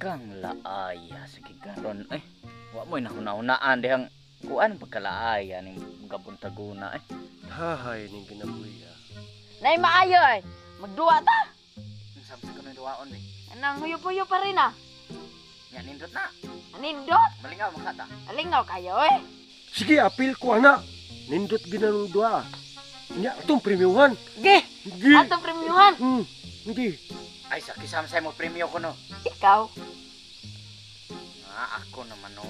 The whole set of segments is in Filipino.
Kang laaya sige karon wa mo nahuna-hunaan dihang kuan pagkalaaya ning gabuntaguna Hahay ning kinabuhi. Nay maayo ay. Magduwa ta. Unsa sa kuno duwaon Anang huyop-huyop pa rin ah. nya nindot na Anindot. malingaw makata. Alingaw kayo eh. Sige, apil ko ana. Nindot ginanong dua. Nya atong premiuhan. Ge. Gi. Ato premiuhan. Hindi. Ay sa kisam sa mo premyo kuno. Ikaw. Ako naman no.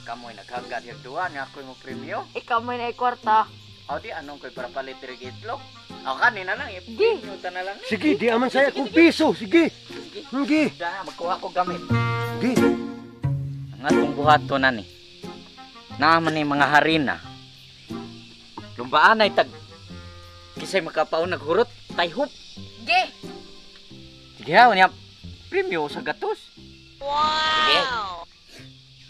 Kamoy naghagad yung duwa nga ako mo premyo. Ikaw may na kwarta. O di anong ko'y para palit itlog. O kanina lang Gi. i-premyo ta na lang. Sige, di aman saya kung piso. Sige. Sige. Da magkuha ko gamit. Sige. Ang atong buhato na ni. Naaman ni mga harina. Lumbaan ay tag kisay makapaon naghurot tayhop. Ge. Sige ha, unya premyo sa gatos. Wow.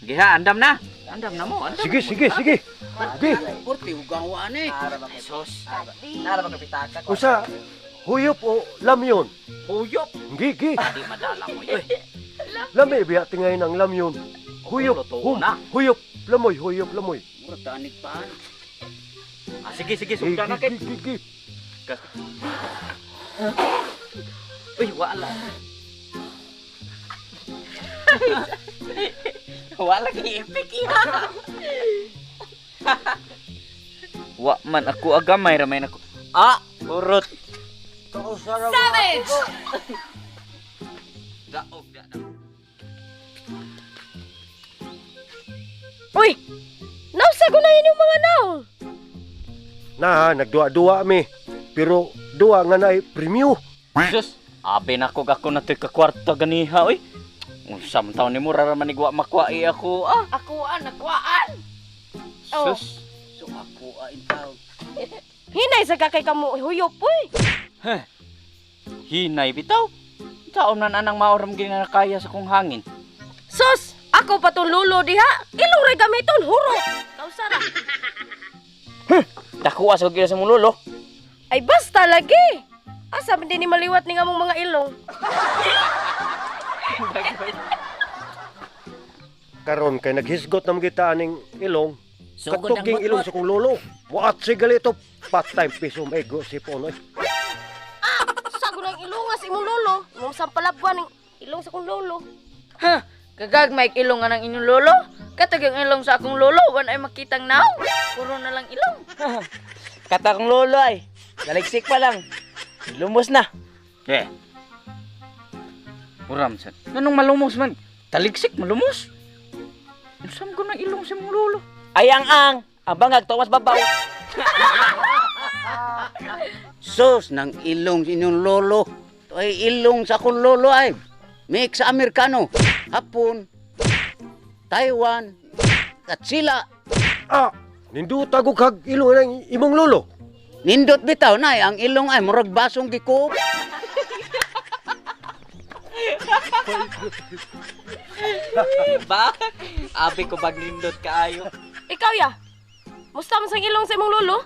Sige ha, andam na. Andam na mo, andam. Sige, sige, sige. Sige. Porti ugang wa ni. Jesus. Nara ba kapitaka ko? Usa, huyop o lamyon? Huyop. Gigi. Di madala mo yun. Lami biya tingay ng lamyon. Huyop. Luto na. Huyop. Lamoy, huyop, lamoy. Mura tanig pa. Sige, sige, sugda na kay. Gigi. Uy, wala. Wala gi-epic iya. Wa man ako agamay ramay nako. Urot. Savage. Daog da. Uy. Nausa ko na yung mga naw. Na, nagduwa-duwa mi. Pero duwa nga na premium. Sus, abi na ko na to'y kakwarta ganiha, oy. Unsa man taon nimo raraman ni wa makuai ako, Akuan, nakuaan. Oh. Sus, so ako taw. Hinay sa kakay kamo huyop uy. Hinay bitaw. Taon na anang maoram ginakaya sa kong hangin. Sus, ako pa tong lulo diha. Ilong ray gamiton huro. Kausara. Dakuha sa gila sa mong lolo. Ay basta lagi. Asa man din ni maliwat ni nga mong mga ilong. Karon kay naghisgot nam kita aning ilong. Sugod Katok ang ging ilong sa kong lolo. What sigal ito? Part-time piso may gosip on oy. Sago ng ilong nga sa imong lolo. Imong sampalabwan ng ilong sa kong lolo. Kagagmay ilong nga ng inyong lolo? Katag yung ilong sa akong lolo, wan ay makitang naw. Puro na lang ilong. Kata kong lolo ay. Naliksik pa lang. Lumos na. Uram sa. Anong malumos man? Taliksik malumos. Saan ko na ilong sa mong lolo? Ayang-ang. Abang agtawas babaw. Sus, ng ilong sa inyong lolo. Ito ay ilong sa akong lolo ay. Mix sa Amerikano. Hapon. Taiwan. At sila. Nindot ako kag ilong ng imong lolo. Nindot bitaw na ang ilong ay murag basong gikup. Ba? Abi ko bag nindot kaayo. Ikaw ya. Musta man sang ilong sa imong lolo?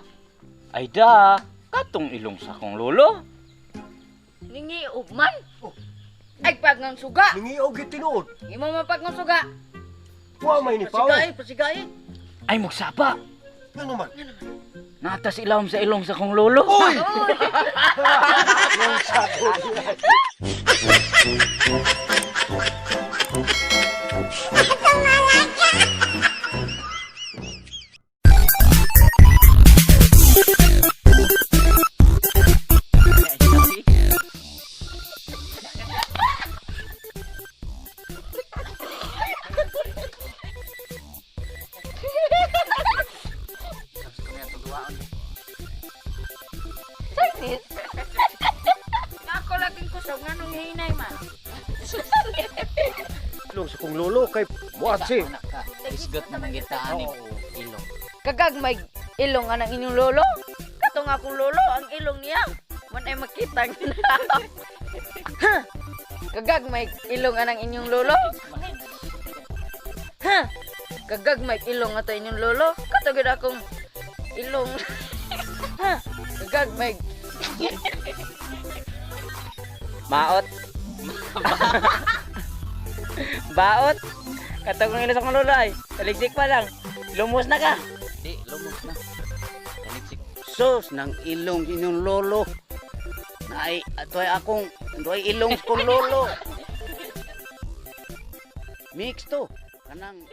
Ay da. Katong ilong sa kong lolo. Ningi ubman. Ay pag ng suga. Ningiog gitinuod. Imo mapag ng suga. Wa may ni paw. Pasigay. Ay magsapa. Ano man? Natas ilawom sa ilong sa kong lolo. Oy! Ako laging kusog inay man. Ilong sa kong lolo kay muatsi. Anak ka. Isgot na mangitaan ni ilong. Kagag may ilong anang inyong lolo. Kato nga akong lolo, ang ilong niya. Man ay makitang naw. Ha? Kagag may ilong anang inyong lolo. Ha? Kagag may ilong ato inyong lolo. Kato gid akong ilong. Ha? Kagag may Maot. Baot. Katog ng ilo sa kong lolo ay. Taligsik pa lang. Lumos na ka. Di, lumos na. Taligsik. Sus ng ilong sa inyong lolo. Na ay atoy akong ilong sa kong lolo. Mix to. Kanang